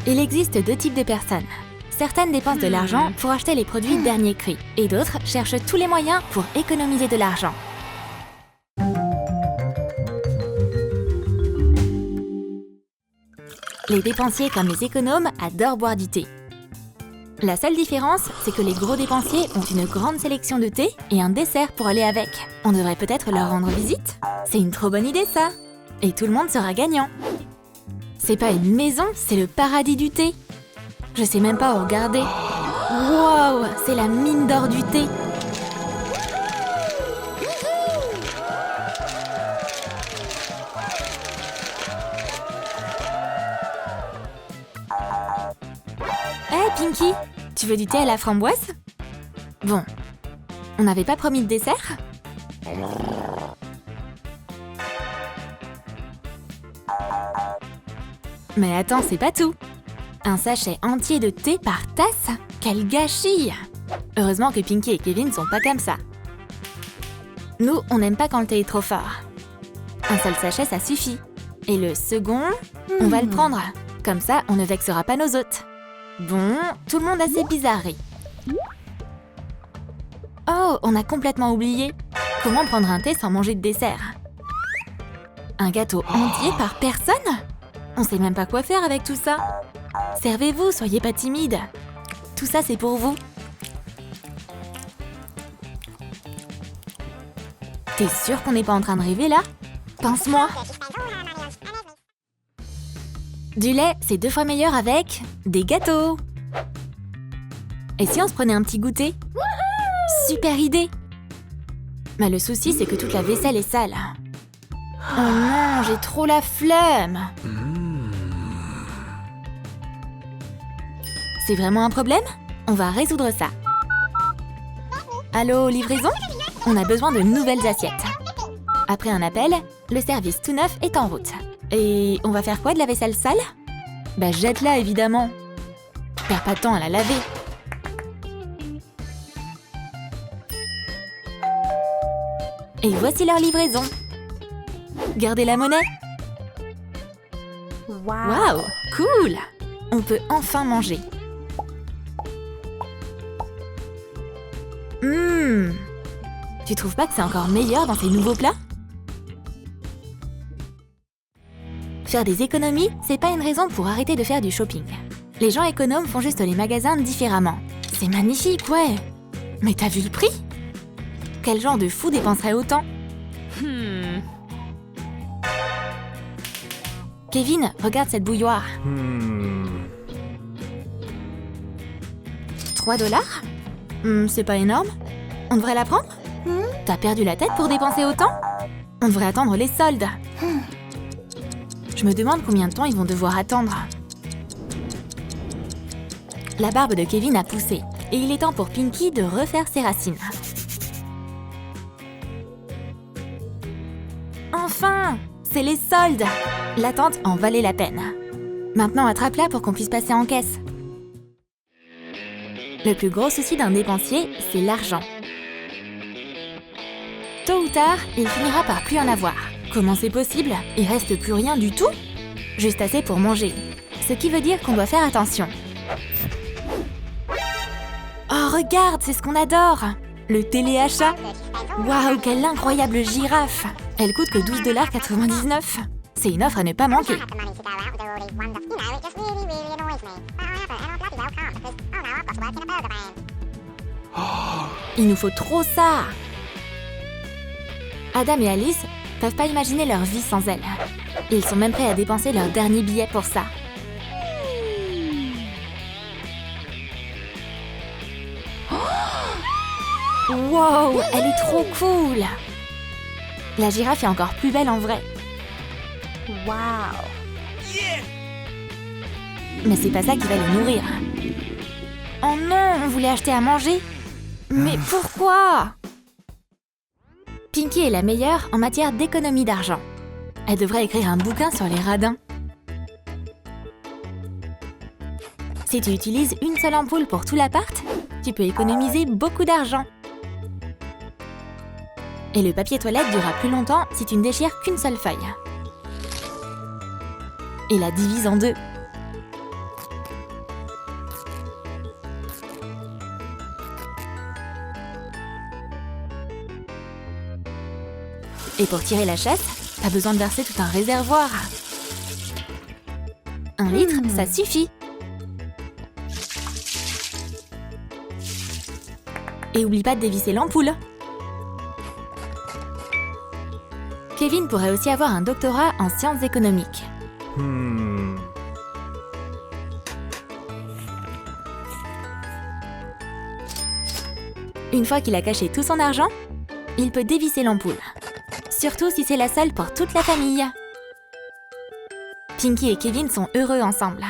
Il existe deux types de personnes. Certaines dépensent de l'argent pour acheter les produits dernier cri, et d'autres cherchent tous les moyens pour économiser de l'argent. Les dépensiers comme les économes adorent boire du thé. La seule différence, c'est que les gros dépensiers ont une grande sélection de thé et un dessert pour aller avec. On devrait peut-être leur rendre visite. C'est une trop bonne idée, ça. Et tout le monde sera gagnant. C'est pas une maison, c'est le paradis du thé. Je sais même pas où regarder. Wow, c'est la mine d'or du thé. Hé, Pinky, tu veux du thé à la framboise? Bon, on n'avait pas promis de dessert? Mais attends, c'est pas tout. Un sachet entier de thé par tasse? Quel gâchis! Heureusement que Pinky et Kevin sont pas comme ça. Nous, on n'aime pas quand le thé est trop fort. Un seul sachet, ça suffit. Et le second, on va le prendre. Comme ça, on ne vexera pas nos hôtes. Bon, tout le monde a ses bizarreries. Oh, on a complètement oublié. Comment prendre un thé sans manger de dessert? Un gâteau entier par personne? On sait même pas quoi faire avec tout ça. Servez-vous, soyez pas timide. Tout ça, c'est pour vous. T'es sûr qu'on n'est pas en train de rêver, là? Pense-moi. Du lait, c'est 2 fois meilleur avec des gâteaux. Et si on se prenait un petit goûter? Super idée! Mais le souci, c'est que toute la vaisselle est sale. Oh non, j'ai trop la flemme! C'est vraiment un problème? On va résoudre ça. Allô, livraison? On a besoin de nouvelles assiettes. Après un appel, le service tout neuf est en route. Et on va faire quoi de la vaisselle sale? Bah jette-la évidemment. Perds pas de temps à la laver. Et voici leur livraison. Gardez la monnaie. Waouh, cool! On peut enfin manger. Tu trouves pas que c'est encore meilleur dans ces nouveaux plats? Faire des économies, c'est pas une raison pour arrêter de faire du shopping. Les gens économes font juste les magasins différemment. C'est magnifique, ouais. Mais t'as vu le prix? Quel genre de fou dépenserait autant? Kevin, regarde cette bouilloire. 3 $? C'est pas énorme. On devrait la prendre? T'as perdu la tête pour dépenser autant? On devrait attendre les soldes. Je me demande combien de temps ils vont devoir attendre. La barbe de Kevin a poussé, et il est temps pour Pinky de refaire ses racines. Enfin! C'est les soldes! L'attente en valait la peine. Maintenant, attrape-la pour qu'on puisse passer en caisse. Le plus gros souci d'un dépensier, c'est l'argent. Tôt ou tard, il finira par plus en avoir. Comment c'est possible? Il reste plus rien du tout? Juste assez pour manger. Ce qui veut dire qu'on doit faire attention. Oh, regarde, c'est ce qu'on adore! Le téléachat! Waouh, quelle incroyable girafe! Elle coûte que 12,99 $. C'est une offre à ne pas manquer. Il nous faut trop ça! Adam et Alice peuvent pas imaginer leur vie sans elle. Ils sont même prêts à dépenser leur dernier billet pour ça. Wow, elle est trop cool! La girafe est encore plus belle en vrai. Wow! Mais c'est pas ça qui va les nourrir. Oh non, on voulait acheter à manger. Mais pourquoi? Pinky est la meilleure en matière d'économie d'argent. Elle devrait écrire un bouquin sur les radins. Si tu utilises une seule ampoule pour tout l'appart, tu peux économiser beaucoup d'argent. Et le papier toilette durera plus longtemps si tu ne déchires qu'une seule feuille. Et la divise en 2. Et pour tirer la chasse, pas besoin de verser tout un réservoir. 1 litre, ça suffit. Et oublie pas de dévisser l'ampoule. Kevin pourrait aussi avoir un doctorat en sciences économiques. Une fois qu'il a caché tout son argent, il peut dévisser l'ampoule. Surtout si c'est la seule pour toute la famille. Pinky et Kevin sont heureux ensemble.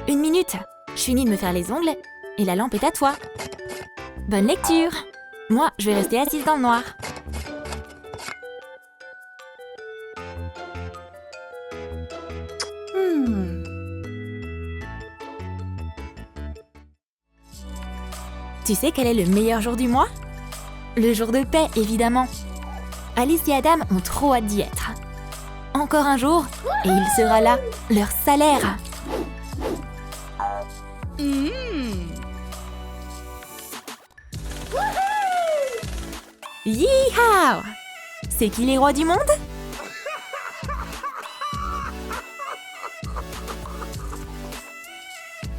1 minute, je finis de me faire les ongles et la lampe est à toi. Bonne lecture. Moi, je vais rester assise dans le noir. Tu sais quel est le meilleur jour du mois? Le jour de paix, évidemment. Alice et Adam ont trop hâte d'y être. Encore un jour, et il sera là, leur salaire. Yeehaw! C'est qui les rois du monde?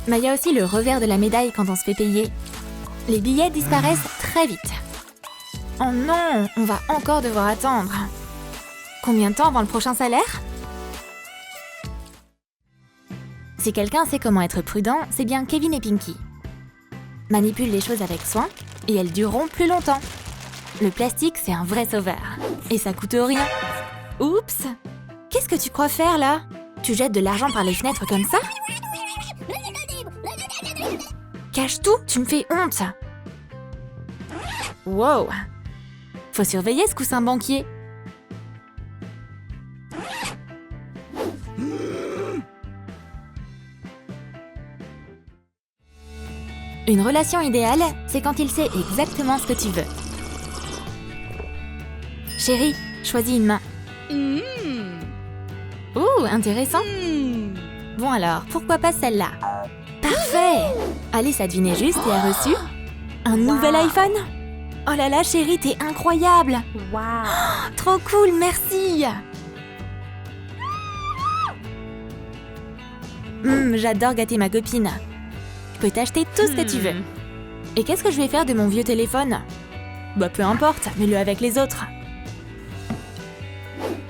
Mais il y a aussi le revers de la médaille quand on se fait payer. Les billets disparaissent très vite. Oh non, on va encore devoir attendre. Combien de temps avant le prochain salaire? Si quelqu'un sait comment être prudent, c'est bien Kevin et Pinky. Manipule les choses avec soin et elles dureront plus longtemps. Le plastique, c'est un vrai sauveur. Et ça coûte rien. Oups! Qu'est-ce que tu crois faire là? Tu jettes de l'argent par les fenêtres comme ça? Cache tout, tu me fais honte! Wow! Faut surveiller ce coussin banquier. Une relation idéale, c'est quand il sait exactement ce que tu veux. Chérie, choisis une main. Ouh, intéressant. Bon alors, pourquoi pas celle-là? Parfait! Alice a deviné juste et a reçu un nouvel iPhone. Oh là là, chérie, t'es incroyable! Wow! Trop cool, merci! J'adore gâter ma copine. Je peux t'acheter tout ce que tu veux. Et qu'est-ce que je vais faire de mon vieux téléphone? Bah peu importe, mets-le avec les autres.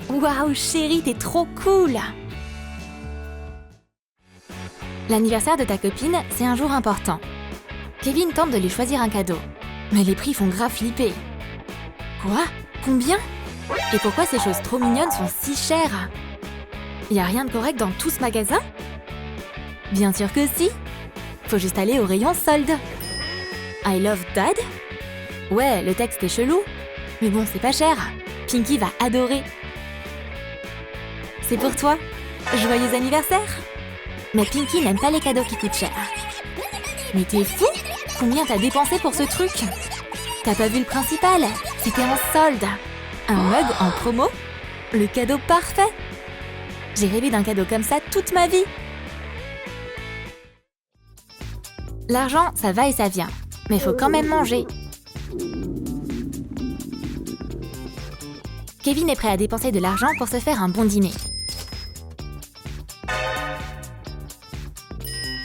Waouh, chérie, t'es trop cool! L'anniversaire de ta copine, c'est un jour important. Kevin tente de lui choisir un cadeau. Mais les prix font grave flipper. Quoi? Combien? Et pourquoi ces choses trop mignonnes sont si chères? Y a rien de correct dans tout ce magasin? Bien sûr que si! Faut juste aller au rayon solde. I love Dad? Ouais, le texte est chelou. Mais bon, c'est pas cher. Pinky va adorer. C'est pour toi. Joyeux anniversaire! Mais Pinky n'aime pas les cadeaux qui coûtent cher. Mais t'es fou? Combien t'as dépensé pour ce truc? T'as pas vu le principal? C'était en solde. Un mug en promo? Le cadeau parfait! J'ai rêvé d'un cadeau comme ça toute ma vie. L'argent, ça va et ça vient. Mais faut quand même manger. Kevin est prêt à dépenser de l'argent pour se faire un bon dîner.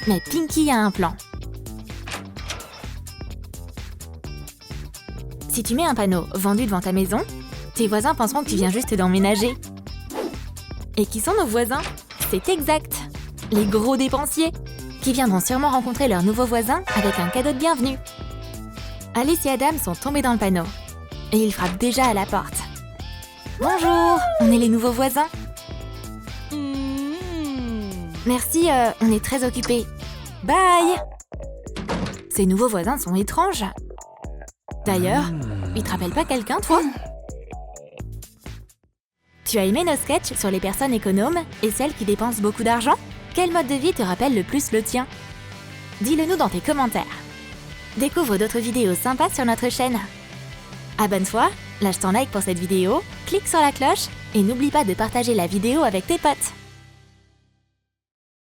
Mais Pinky a un plan. Si tu mets un panneau « Vendu devant ta maison », tes voisins penseront que tu viens juste d'emménager. Et qui sont nos voisins? C'est exact! Les gros dépensiers, qui viendront sûrement rencontrer leurs nouveaux voisins avec un cadeau de bienvenue. Alice et Adam sont tombés dans le panneau. Et ils frappent déjà à la porte. Bonjour, on est les nouveaux voisins. Merci, on est très occupés. Bye! Ces nouveaux voisins sont étranges. D'ailleurs, ils te rappellent pas quelqu'un, toi? Tu as aimé nos sketchs sur les personnes économes et celles qui dépensent beaucoup d'argent? Quel mode de vie te rappelle le plus le tien? Dis-le nous dans tes commentaires. Découvre d'autres vidéos sympas sur notre chaîne. Abonne-toi, lâche ton like pour cette vidéo, clique sur la cloche et n'oublie pas de partager la vidéo avec tes potes.